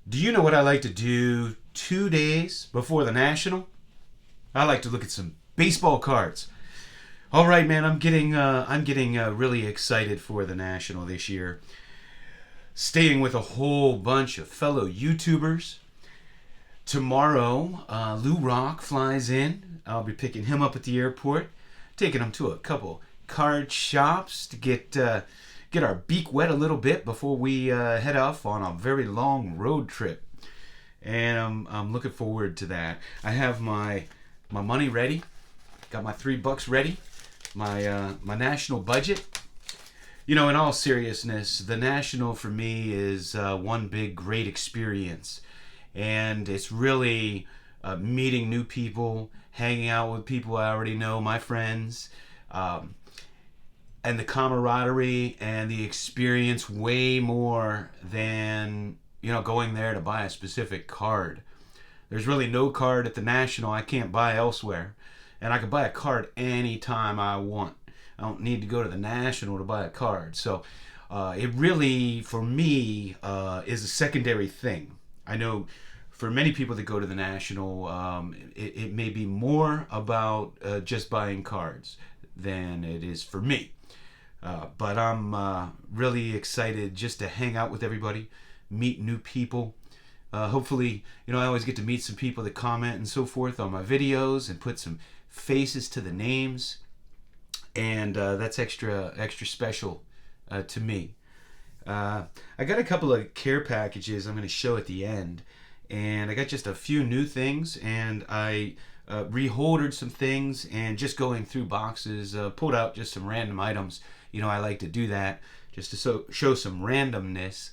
Do you know what I like to do 2 days before the National? I like to look at some baseball cards. All right, man, I'm getting really excited for the National this year. Staying with a whole bunch of fellow YouTubers. Tomorrow, Lou Rock flies in. I'll be picking him up at the airport, taking him to a couple card shops to get our beak wet a little bit before we head off on a very long road trip. And I'm looking forward to that. I have my money ready. Got my $3 ready. My national budget. You know, in all seriousness, the National for me is one big great experience. And it's really meeting new people, hanging out with people I already know, my friends, and the camaraderie and the experience way more than, you know, going there to buy a specific card. There's really no card at the National I can't buy elsewhere. And I can buy a card anytime I want. I don't need to go to the National to buy a card. So it really, for me, is a secondary thing. I know for many people that go to the National, it may be more about just buying cards than it is for me. But I'm really excited just to hang out with everybody, meet new people. Hopefully, you know, I always get to meet some people that comment and so forth on my videos and put some faces to the names. And that's extra special to me. I got a couple of care packages I'm going to show at the end. And I got just a few new things. And I reholdered some things and just going through boxes, pulled out just some random items. You know, I like to do that just to show some randomness.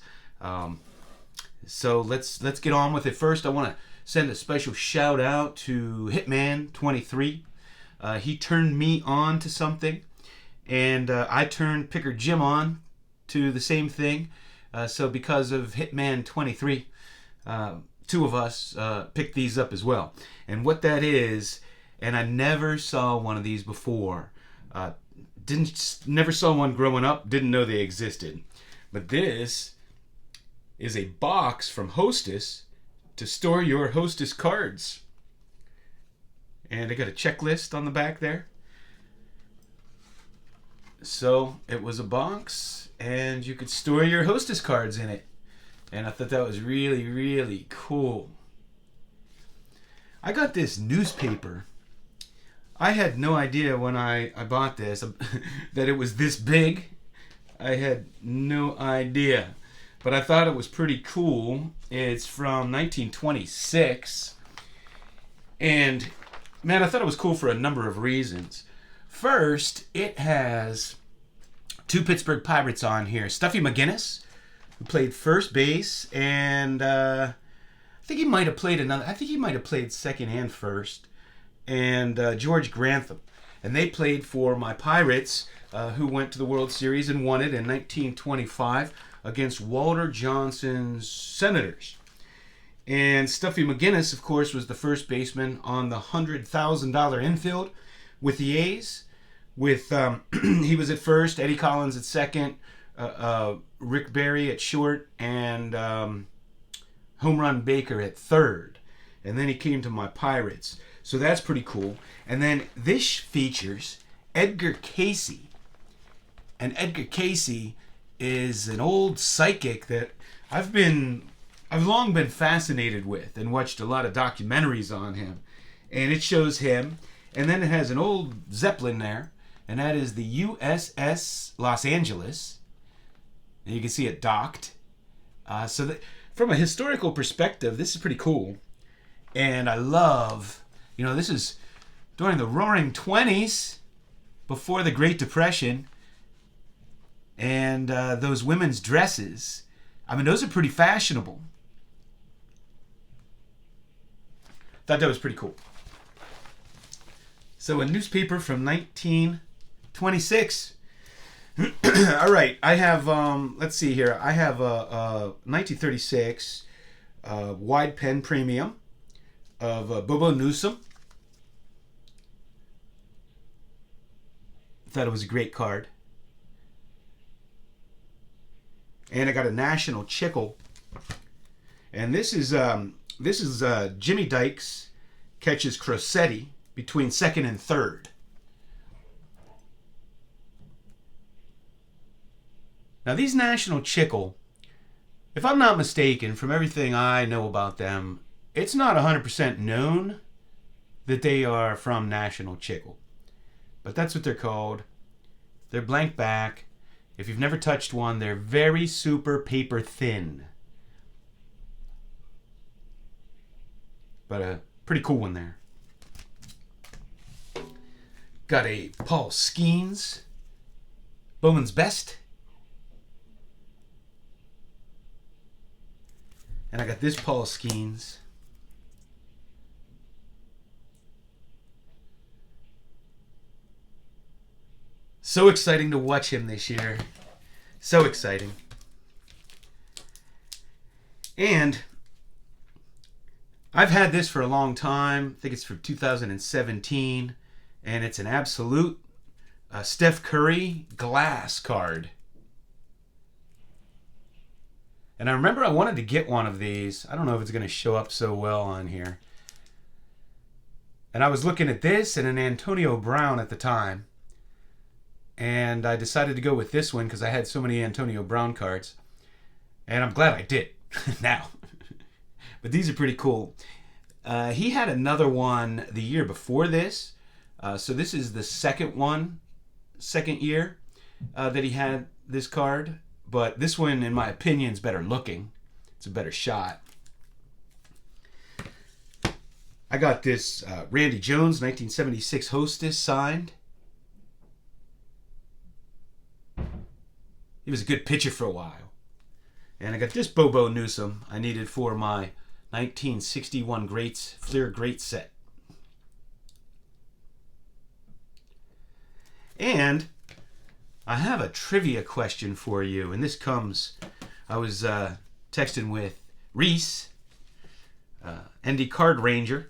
So let's get on with it. First, I want to send a special shout out to Hitman23. He turned me on to something, and I turned Picker Jim on to the same thing. So because of Hitman23, two of us picked these up as well. And what that is, and I never saw one of these before. Never saw one growing up. Didn't know they existed. But this is a box from Hostess to store your Hostess cards. And I got a checklist on the back there. So it was a box, and you could store your Hostess cards in it. And I thought that was really, really cool. I got this newspaper. I had no idea when I bought this that it was this big. I had no idea. But I thought it was pretty cool. It's from 1926. And, man, I thought it was cool for a number of reasons. First, it has two Pittsburgh Pirates on here. Stuffy McGinnis, who played first base, and I think he might have played second and first. And George Grantham. And they played for my Pirates, who went to the World Series and won it in 1925 against Walter Johnson's Senators. And Stuffy McGinnis, of course, was the first baseman on the $100,000 infield with the A's. He was at first, Eddie Collins at second, Rick Barry at short, and Home Run Baker at third. And then he came to my Pirates. So that's pretty cool. And then this features Edgar Casey. And Edgar Casey is an old psychic that I've long been fascinated with and watched a lot of documentaries on him. And it shows him. And then it has an old Zeppelin there. And that is the USS Los Angeles. And you can see it docked. From a historical perspective, this is pretty cool. And I love, you know, this is during the Roaring 20s, before the Great Depression. And those women's dresses, I mean, those are pretty fashionable. Thought that was pretty cool. So a newspaper from 1926. All right, I have, let's see here. I have a 1936 wide pen premium of Bobo Newsom. Thought it was a great card. And I got a National Chickle. And this is Jimmy Dykes catches Crosetti between second and third. Now these National Chickle, if I'm not mistaken, from everything I know about them, it's not 100% known that they are from National Chickle. But that's what they're called. They're blank back. If you've never touched one, they're very super paper thin. But a pretty cool one there. Got a Paul Skeens Bowman's Best. And I got this Paul Skeens. So exciting to watch him this year. So exciting. And I've had this for a long time. I think it's from 2017. And it's an absolute Steph Curry glass card. And I remember I wanted to get one of these. I don't know if it's going to show up so well on here. And I was looking at this and an Antonio Brown at the time. And I decided to go with this one because I had so many Antonio Brown cards. And I'm glad I did now. But these are pretty cool. He had another one the year before this. So this is the second year that he had this card. But this one, in my opinion, is better looking. It's a better shot. I got this Randy Jones 1976 Hostess signed. He was a good pitcher for a while. And I got this Bobo Newsom I needed for my 1961 Greats Fleer Great set. And I have a trivia question for you. And this comes, I was texting with Reese, ND Card Ranger,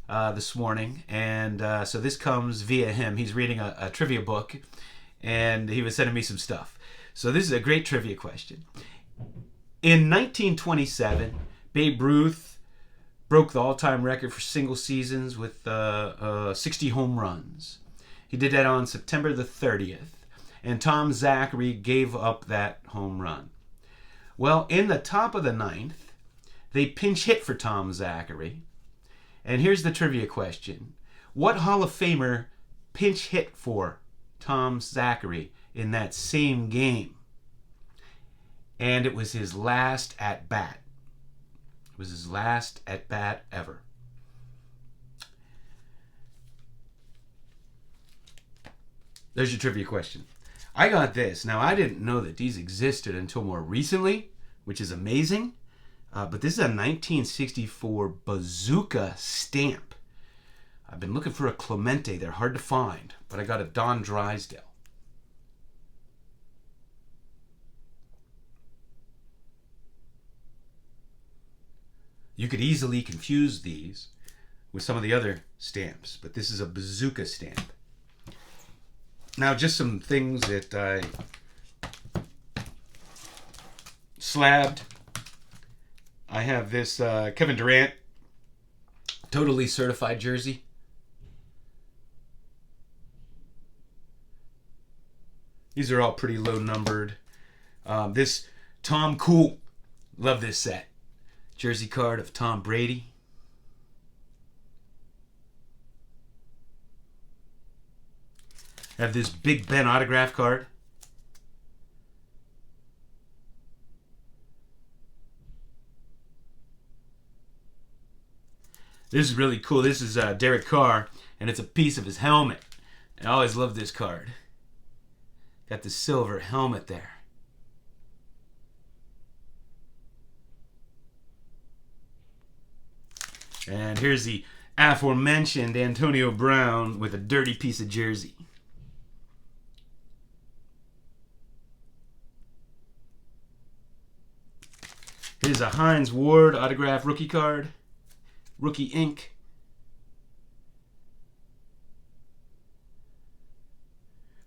this morning. And so this comes via him. He's reading a trivia book. And he was sending me some stuff. So this is a great trivia question. In 1927, Babe Ruth broke the all-time record for single seasons with 60 home runs. He did that on September the 30th. And Tom Zachary gave up that home run. Well, in the top of the ninth, they pinch hit for Tom Zachary. And here's the trivia question. What Hall of Famer pinch hit for Tom Zachary in that same game? And it was his last at bat. It was his last at bat ever. There's your trivia question. I got this. Now, I didn't know that these existed until more recently, which is amazing. But this is a 1964 Bazooka stamp. I've been looking for a Clemente. They're hard to find. But I got a Don Drysdale. You could easily confuse these with some of the other stamps. But this is a Bazooka stamp. Now, just some things that I slabbed. I have this Kevin Durant totally certified jersey. These are all pretty low numbered. This Tom Cool. Love this set. Jersey card of Tom Brady. I have this Big Ben autograph card. This is really cool. This is Derek Carr, and it's a piece of his helmet. I always loved this card. Got the silver helmet there. And here's the aforementioned Antonio Brown with a dirty piece of jersey. Here's a Hines Ward autograph rookie card. Rookie ink.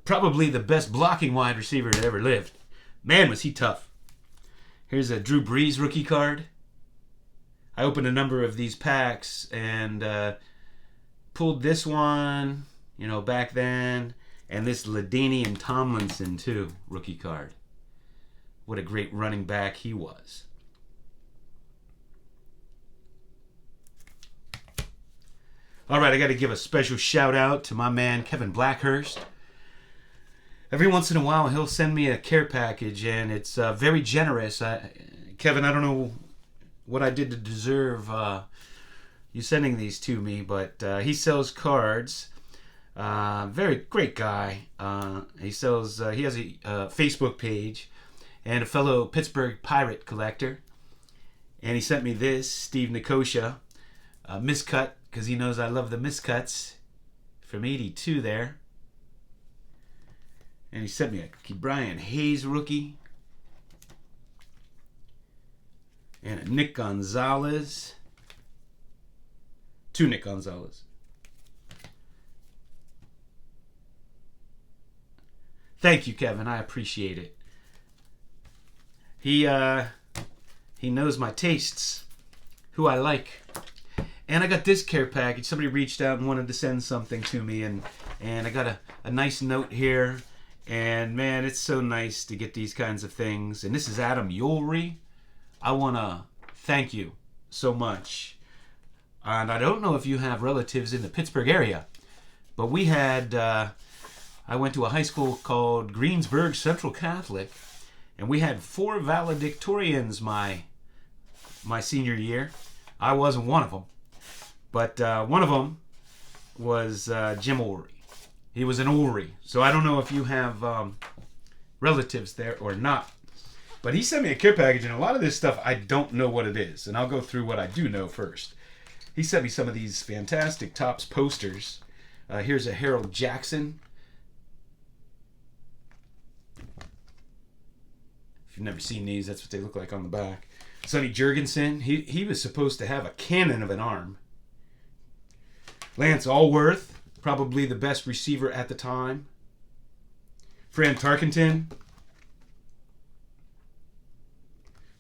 Probably the best blocking wide receiver that ever lived. Man, was he tough. Here's a Drew Brees rookie card. I opened a number of these packs and pulled this one, back then, and this LaDainian Tomlinson too, rookie card. What a great running back he was. All right, I got to give a special shout out to my man Kevin Blackhurst. Every once in a while, he'll send me a care package, and it's very generous. Kevin, I don't know what I did to deserve you sending these to me, but he sells cards. Very great guy. He has a Facebook page and a fellow Pittsburgh Pirate collector. And he sent me this, Steve Nicosia, miscut, because he knows I love the miscuts from 82 there. And he sent me a Brian Hayes rookie. And a Nick Gonzalez. 2 Nick Gonzalez. Thank you, Kevin. I appreciate it. He knows my tastes, who I like. And I got this care package. Somebody reached out and wanted to send something to me, and I got a nice note here. And man, it's so nice to get these kinds of things. And this is Adam Yulry. I want to thank you so much. And I don't know if you have relatives in the Pittsburgh area, but we had, I went to a high school called Greensburg Central Catholic, and we had 4 valedictorians my senior year. I wasn't one of them, but one of them was Jim Ulry. He was an Ulry, so I don't know if you have relatives there or not. But he sent me a care package, and a lot of this stuff I don't know what it is, and I'll go through what I do know first. He sent me some of these fantastic Topps posters. Here's a Harold Jackson. If you've never seen these, that's what they look like on the back. Sonny Jurgensen, he was supposed to have a cannon of an arm. Lance Allworth, probably the best receiver at the time. Fran Tarkenton.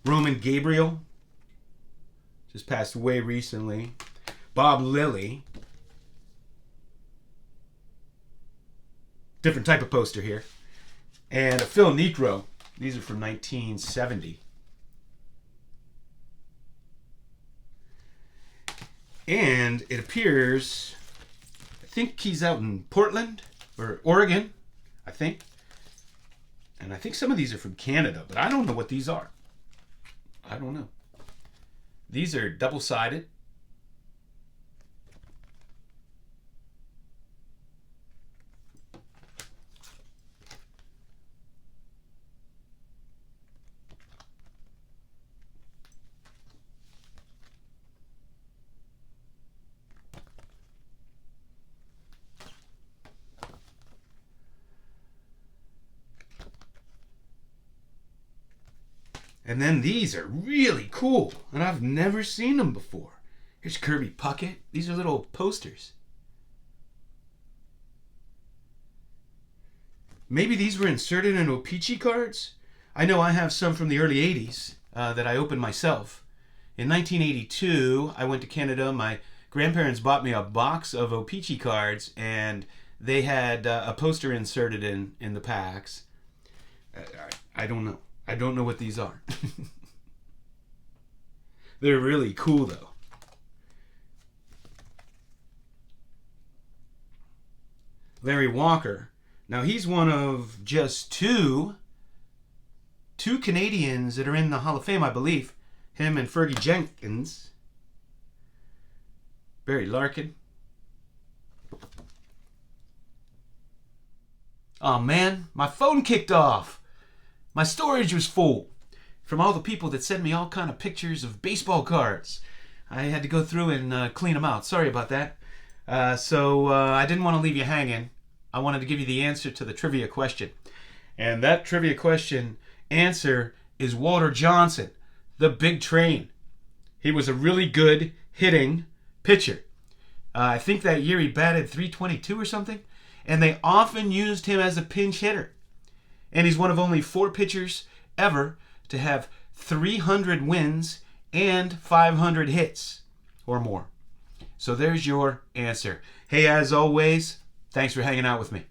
Roman Gabriel, just passed away recently. Bob Lilly. Different type of poster here. And a Phil Niekro. These are from 1970. And it appears, I think he's out in Portland or Oregon, I think. And I think some of these are from Canada, but I don't know what these are. I don't know. These are double-sided. And then these are really cool, and I've never seen them before. Here's Kirby Puckett. These are little posters. Maybe these were inserted in O-Pee-Chee cards? I know I have some from the early 80s that I opened myself. In 1982, I went to Canada. My grandparents bought me a box of O-Pee-Chee cards, and they had a poster inserted in the packs. I don't know. I don't know what these are. They're really cool, though. Larry Walker. Now, he's one of just two Canadians that are in the Hall of Fame, I believe. Him and Fergie Jenkins. Barry Larkin. Oh, man, my phone kicked off. My storage was full from all the people that sent me all kind of pictures of baseball cards. I had to go through and clean them out. Sorry about that. So I didn't want to leave you hanging. I wanted to give you the answer to the trivia question. And that trivia question answer is Walter Johnson, the Big Train. He was a really good hitting pitcher. I think that year he batted .322 or something. And they often used him as a pinch hitter. And he's one of only 4 pitchers ever to have 300 wins and 500 hits or more. So there's your answer. Hey, as always, thanks for hanging out with me.